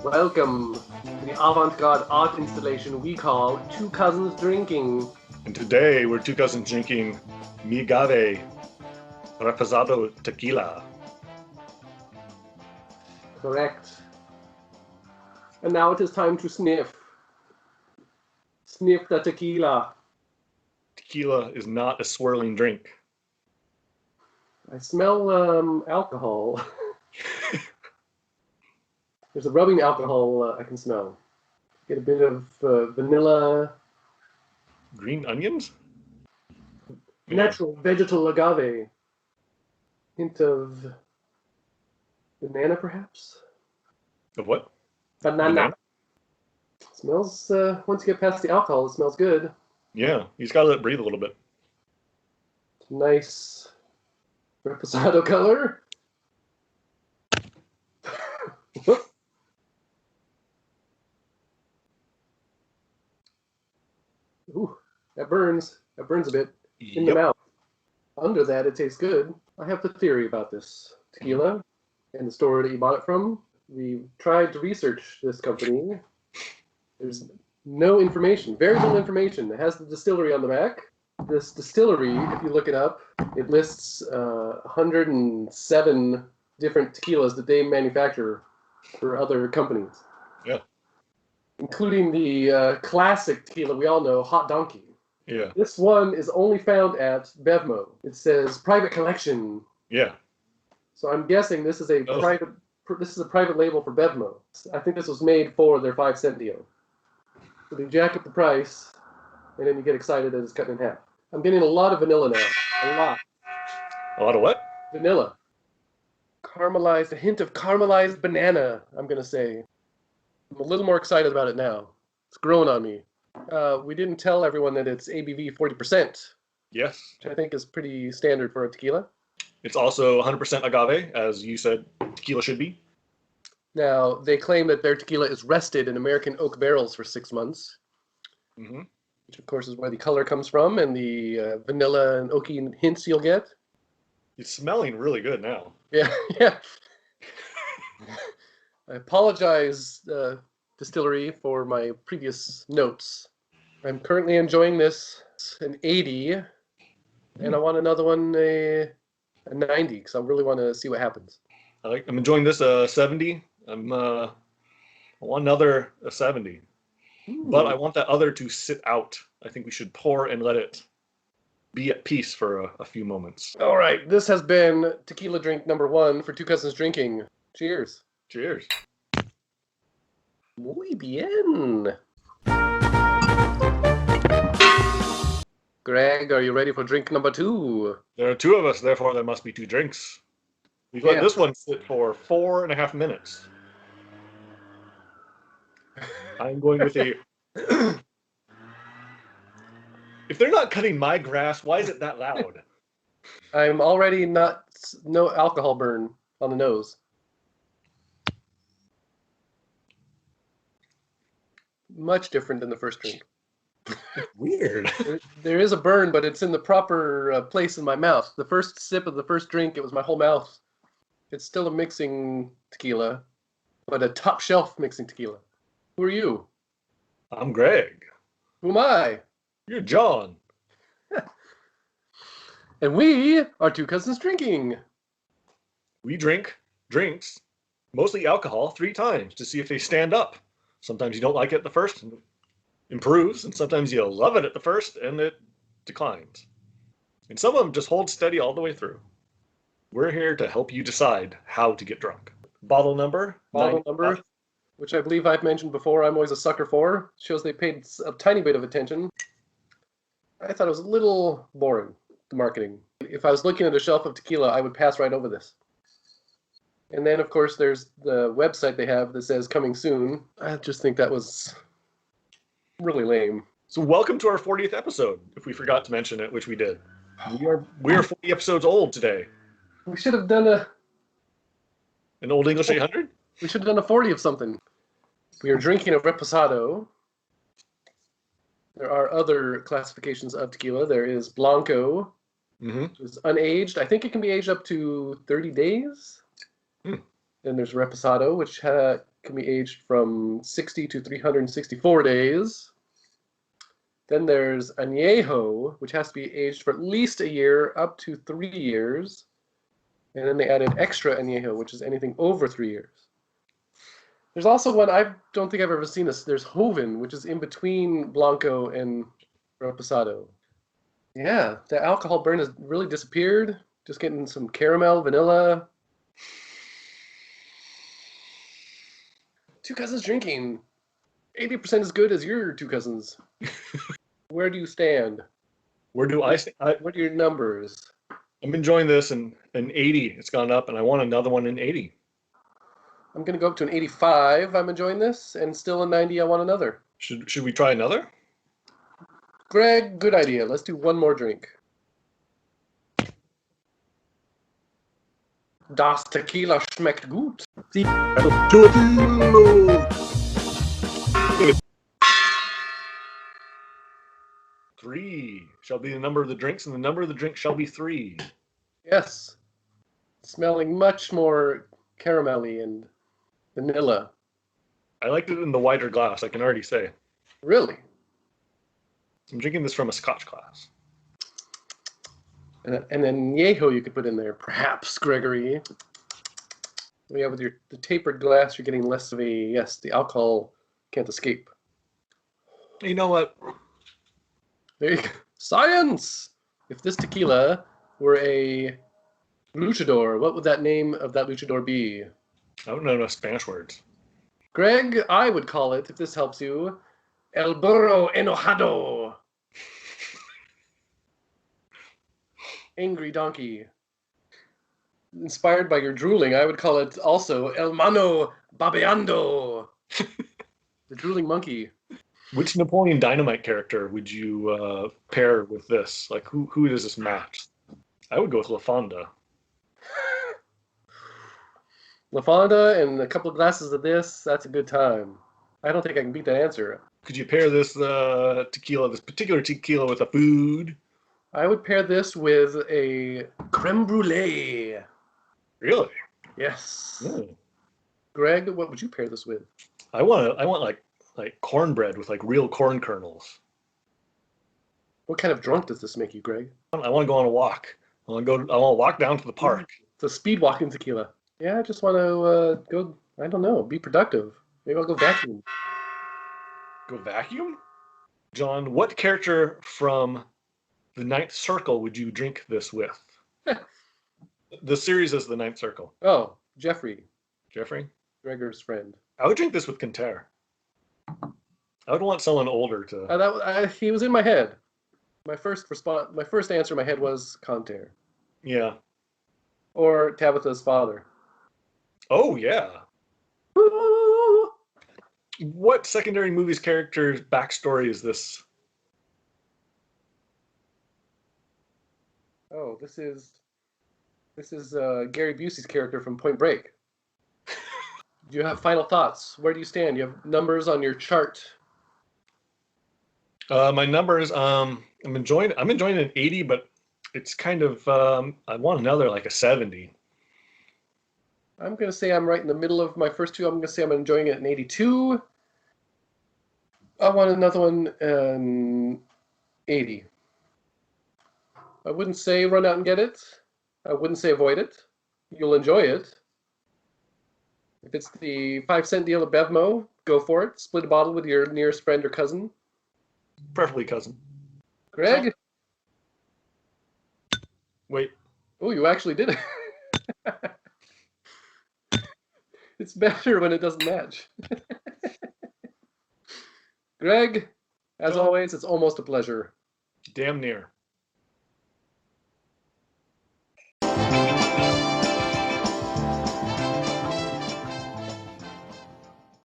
Welcome to the avant-garde art installation we call Two Cousins Drinking. And today we're two cousins drinking Miagave Reposado Tequila. Correct. And now it is time to sniff. Sniff the tequila. Tequila is not a swirling drink. I smell alcohol. There's a rubbing alcohol I can smell. Get a bit of vanilla. Green onions? Natural vegetal agave. Hint of banana, perhaps? Of what? Banana. Smells, once you get past the alcohol, it smells good. Yeah, you just gotta let it breathe a little bit. Nice reposado color. Ooh, that burns. That burns a bit in the mouth. Under that, it tastes good. I have the theory about this tequila and the store that you bought it from. We tried to research this company. There's no information, very little information. It has the distillery on the back. This distillery, if you look it up, it lists 107 different tequilas that they manufacture for other companies. Yeah. Including the classic tequila we all know, Hot Donkey. Yeah. This one is only found at Bevmo. It says private collection. Yeah. So I'm guessing this is a private label for Bevmo. I think this was made for their 5-cent deal. So they jack up the price, and then you get excited that it's cut in half. I'm getting a lot of vanilla now. A lot. A lot of what? Vanilla. Caramelized, a hint of caramelized banana, I'm going to say. I'm a little more excited about it now. It's growing on me. We didn't tell everyone that it's ABV 40%. Yes. Which I think is pretty standard for a tequila. It's also 100% agave, as you said tequila should be. Now, they claim that their tequila is rested in American oak barrels for 6 months. Mm-hmm. Which, of course, is where the color comes from and the vanilla and oaky hints you'll get. It's smelling really good now. Yeah, yeah. I apologize, Distillery, for my previous notes. I'm currently enjoying this, an 80, and I want another one, a 90, because I really want to see what happens. I'm enjoying this 70. I want another 70. Ooh. But I want that other to sit out. I think we should pour and let it be at peace for a few moments. All right, this has been tequila drink number 1 for Two Cousins Drinking. Cheers. Cheers. Muy bien. Greg, are you ready for drink number 2? There are 2 of us, therefore there must be 2 drinks. We've let this one sit for 4.5 minutes. I'm going with a... If they're not cutting my grass, why is it that loud? I'm already no alcohol burn on the nose. Much different than the first drink. Weird. There is a burn, but it's in the proper place in my mouth. The first sip of the first drink, it was my whole mouth. It's still a mixing tequila, but a top shelf mixing tequila. Who are you? I'm Greg. Who am I? You're John. And we are Two Cousins Drinking. We drink drinks, mostly alcohol, 3 times to see if they stand up. Sometimes you don't like it at the first and it improves, and sometimes you love it at the first and it declines. And some of them just hold steady all the way through. We're here to help you decide how to get drunk. Bottle number, which I believe I've mentioned before, I'm always a sucker for. Shows they paid a tiny bit of attention. I thought it was a little boring, the marketing. If I was looking at a shelf of tequila, I would pass right over this. And then, of course, there's the website they have that says coming soon. I just think that was really lame. So welcome to our 40th episode, if we forgot to mention it, which we did. We are 40 episodes old today. We should have done an Old English 800? We should have done a 40 of something. We are drinking a reposado. There are other classifications of tequila. There is Blanco, It's unaged. I think it can be aged up to 30 days. Hmm. Then there's Reposado, which can be aged from 60 to 364 days. Then there's Añejo, which has to be aged for at least a year, up to 3 years. And then they added Extra Añejo, which is anything over 3 years. There's also one, I don't think I've ever seen this. There's Joven, which is in between Blanco and Reposado. Yeah, the alcohol burn has really disappeared. Just getting some caramel, vanilla. Two Cousins drinking. 80% as good as your Two Cousins. Where do you stand? Where do I stand? What are your numbers? I'm enjoying this in 80. It's gone up, and I want another one in 80. I'm going to go up to an 85. I'm enjoying this. And still a 90. I want another. Should we try another? Greg, good idea. Let's do one more drink. Das Tequila schmeckt gut. Three shall be the number of the drinks, and the number of the drink shall be 3. Yes. Smelling much more caramelly and vanilla. I liked it in the wider glass, I can already say. Really? I'm drinking this from a Scotch glass. And then Yeho you could put in there, perhaps, Gregory. Yeah, with the tapered glass, you're getting less of the alcohol can't escape. You know what? There you go. Science! If this tequila were a luchador, what would that name of that luchador be? I don't know enough Spanish words. Greg, I would call it, if this helps you, El Burro Enojado. Angry donkey. Inspired by your drooling, I would call it also El Mano Babeando. The drooling monkey. Which Napoleon Dynamite character would you pair with this? Like, who does this match? I would go with La Fonda. La Fonda and a couple of glasses of this, that's a good time. I don't think I can beat that answer. Could you pair this tequila, this particular tequila, with a food? I would pair this with a creme brulee. Really? Yes. Mm. Greg, what would you pair this with? I want like cornbread with like real corn kernels. What kind of drunk does this make you, Greg? I want to go on a walk. I want to walk down to the park. It's a speed walking tequila. Yeah, I just want to go, I don't know, be productive. Maybe I'll go vacuum. Go vacuum? John, what character from the Ninth Circle would you drink this with? The series is the Ninth Circle. Oh, Jeffrey. Jeffrey? Gregor's friend. I would drink this with Kinter. I would want someone older to... He was in my head. My first answer in my head was Conter. Yeah. Or Tabitha's father. Oh, yeah. Woo! What secondary movie's character's backstory is this? Oh, this is Gary Busey's character from Point Break. Do you have final thoughts? Where do you stand? You have numbers on your chart. My numbers, I'm enjoying an 80, but it's kind of I want another like a 70. I'm going to say I'm right in the middle of my first two. I'm going to say I'm enjoying it at an 82. I want another one an 80. I wouldn't say run out and get it. I wouldn't say avoid it. You'll enjoy it. If it's the 5-cent deal at Bevmo, go for it. Split a bottle with your nearest friend or cousin. Preferably cousin. Greg? Wait. Oh, you actually did it. It's better when it doesn't match. Greg, as always, it's almost a pleasure. Damn near.